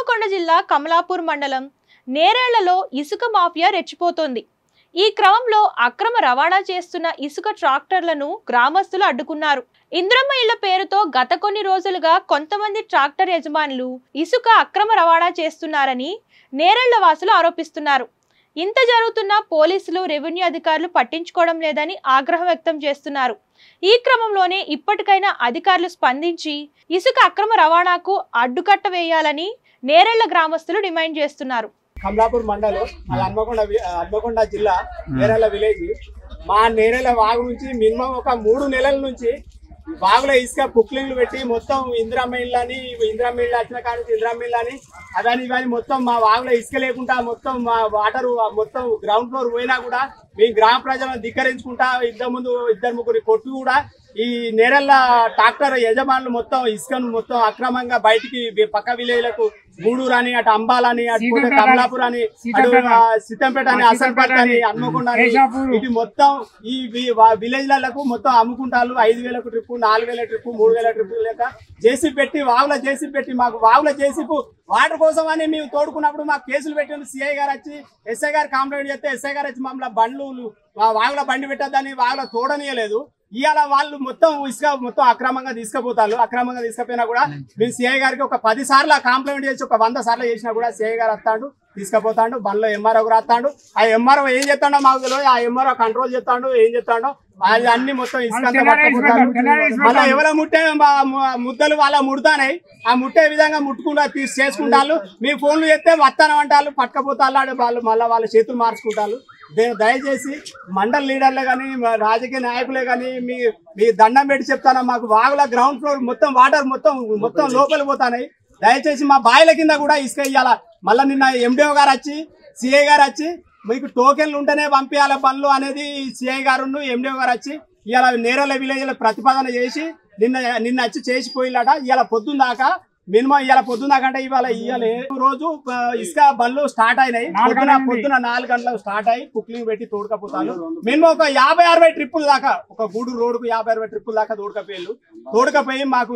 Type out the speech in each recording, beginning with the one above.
హన్మకొండ జిల్లా కమలాపూర్ మండలం నేరేళ్లలో ఇసుక మాఫియా రెచ్చిపోతోంది. ఈ క్రమంలో అక్రమ రవాణా చేస్తున్న ఇసుక ట్రాక్టర్లను గ్రామస్తులు అడ్డుకున్నారు. ఇంద్రమ్మ ఇళ్ల పేరుతో గత కొన్ని రోజులుగా కొంతమంది ట్రాక్టర్ యజమానులు ఇసుక అక్రమ రవాణా చేస్తున్నారని నేరేళ్ల వాసులు ఆరోపిస్తున్నారు. ఇంత జరుగుతున్నా పోలీసులు, రెవెన్యూ అధికారులు పట్టించుకోవడం లేదని ఆగ్రహం వ్యక్తం చేస్తున్నారు. ఈ క్రమంలోనే ఇప్పటికైనా అధికారులు స్పందించి ఇసుక అక్రమ రవాణాకు అడ్డుకట్ట వేయాలని నేరేళ్ల గ్రామస్తులు డిమాండ్ చేస్తున్నారు. కమలాపూర్ మండలం హన్మకొండ జిల్లా నేరేళ్ల విలేజ్. మా నేరేళ్ల వాగు నుంచి మినిమం ఒక 3 నెలల నుంచి వాగులో ఇసుక పుక్లింగ్లు పెట్టి మొత్తం ఇందిరమ్మ ఇళ్ళు వచ్చిన కానీ ఇందిరమ్మ ఇళ్ళు అని అవన్నీ ఇవన్నీ మొత్తం మా వాగులో ఇసుక లేకుండా మొత్తం మా వాటర్ మొత్తం గ్రౌండ్ ఫ్లోర్ పోయినా కూడా మేము గ్రామ ప్రజలను ధిక్కరించుకుంటా ఇంతకుముందు 2-3 కొట్టు కూడా ఈ నేరేళ్ల ట్రాక్టర్ యజమానులు మొత్తం ఇసుకను మొత్తం అక్రమంగా బయటికి పక్క విలేజ్లకు గూడూరు అని, అటు అంబాలని, అటు కమలాపూర్ అని, అటు సిద్దంపేట అని, అసన్పేట అని, హన్మకొండ అని ఇటు మొత్తం ఈ విలేజ్లకు మొత్తం అమ్ముకుంటారు. 5,000 ట్రిప్, 4,000 ట్రిప్, 3,000 ట్రిప్ లేక జేసీబీ పెట్టి వాగుల జేసీబీ పెట్టి మాకు వాగుల జేసీబీ వాటర్ కోసం అని మేము తోడుకున్నప్పుడు మాకు కేసులు పెట్టిన సిఐ గారు వచ్చి ఎస్ఐ గారు కంప్లైంట్ చేస్తే ఎస్ఐ గారు వచ్చి మమ్మల్ని బండ్లు వాగుల బండి పెట్టద్దని వాగుల తోడనీయలేదు. ఇవాళ వాళ్ళు మొత్తం ఇసుక మొత్తం అక్రమంగా తీసుకుపోతారు. అక్రమంగా తీసుకుపోయినా కూడా మేము సిఐ గారికి ఒక 10 సార్లు కంప్లైంట్ చేసి ఒక 100 సార్లు చేసినా కూడా సిఐ గారు వస్తాడు, తీసుకుపోతాడు. బండ్లో ఎంఆర్ఓ కూడా వస్తాడు. ఆ ఎంఆర్ఓ ఏం చేస్తాడో మాకు తెలియదు. ఆ ఎంఆర్ఓ కంట్రోల్ చేస్తాడు, ఏం చేస్తాడో వాళ్ళు అన్ని మొత్తం ఇసుక పట్టుకుంటారు. మళ్ళీ ఎవరో ముట్టే ముద్దలు వాళ్ళ ముడతానాయి. ఆ ముట్టే విధంగా ముట్టుకుంటా చేసుకుంటారు. మీ ఫోన్లు చేస్తే వస్తాను అంటారు, పట్టుకపోతారు. వాళ్ళు మళ్ళీ వాళ్ళ చేతులు మార్చుకుంటారు. దయచేసి మండల లీడర్లే కానీ రాజకీయ నాయకులే కానీ మీ దండం పెట్టి చెప్తాను, మాకు వాగుల గ్రౌండ్ ఫ్లోర్ మొత్తం వాటర్ మొత్తం లోపలి పోతాయి. దయచేసి మా బాయిల కింద కూడా ఇసుక ఇవ్వాల. మళ్ళీ నిన్న ఎండిఓ గారు వచ్చి సిఐ గారు వచ్చి మీకు టోకెన్లు ఉంటేనే పంపించాలి పనులు అనేది సిఐ గారు ఎండిఓ గారు వచ్చి ఇవాళ నేరేళ్ల విలేజ్లో ప్రతిపాదన చేసి నిన్న వచ్చి చేసిపోయిలాట. ఇవాళ పొద్దున్న దాకా మినిమం ఇవాళ పొద్దున్న కంటే ఇవాళ రోజు ఇసుక బండ్లు స్టార్ట్ అయినాయి. పొద్దున 4 గంటలకు స్టార్ట్ అయ్యి కుక్లింగ్ పెట్టి తోడుకపోతాను. మినిమం ఒక 50-60 ట్రిప్పుల దాకా ఒక గూడూరు రోడ్డుకు 50-60 ట్రిప్పుల దాకా తోడుకపోయి మాకు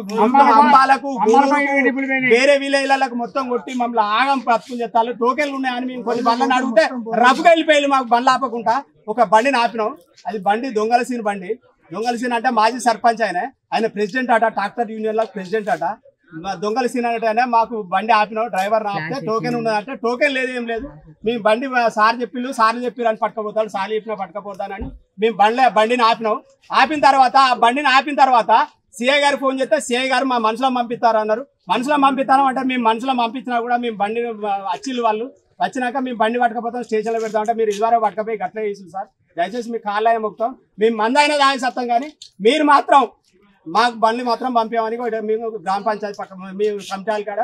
అంబాలకు వేరే విలేజ్లకు మొత్తం కొట్టి మమ్మల్ని ఆగం పట్టుకుని చెప్తారు. టోకెన్లు ఉన్నాయని మేము కొన్ని బండ్లను అడిగితే రఫ్గా వెళ్ళిపోయి మాకు బండ్లు ఆపకుండా ఒక బండిని ఆపినాం. అది బండి దొంగలసీన బండి. దొంగలసీన అంటే మాజీ సర్పంచ్ ఆయన ప్రెసిడెంట్ అట, ట్రాక్టర్ యూనియన్ లో ప్రెసిడెంట్ అట. దొంగల సీన్ అంటే మాకు బండి ఆపినాం. డ్రైవర్ ఆపితే టోకెన్ ఉన్నదంటే టోకెన్ లేదు, ఏం లేదు. మేము బండి సార్ చెప్పిరు అని పట్టుకపోతాడు, సార్ చెప్పినా పట్టుకపోతానని మేము బండిని ఆపినాం. ఆ బండిని ఆపిన తర్వాత సిఐ గారు ఫోన్ చేస్తే సిఐ గారు మా మనుషులో పంపిస్తారు అన్నారు. మనుషులో పంపిస్తాను అంటే మేము మనుషులో పంపించినా కూడా మేము బండి వచ్చిళ్ళు వాళ్ళు వచ్చినాక మేము బండి పట్టుకపోతాం, స్టేషన్లో పెడతాం అంటే మీరు ఇదివరకు పట్టుకపోయి గట్లే చేసింది సార్. దయచేసి మీకు కాళ్ళైనా మొక్కుతాం, మేము మందైనా దాని సత్తం. కానీ మీరు మాత్రం మాకు బండ్లు మాత్రం పంపామని మేము గ్రామ పంచాయతీ పక్క మేము కమిటాల కాడ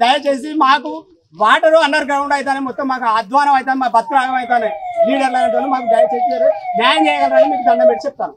దయచేసి మాకు వాటర్ అండర్ గ్రౌండ్ అవుతానే మొత్తం మాకు అధ్వానం అవుతాను, మా బతుకు రాగం అవుతానే. లీడర్లు అనేటువంటి మాకు దయచేసి న్యాయం చేయగలరని మీకు దండం పెట్టి చెప్తాను.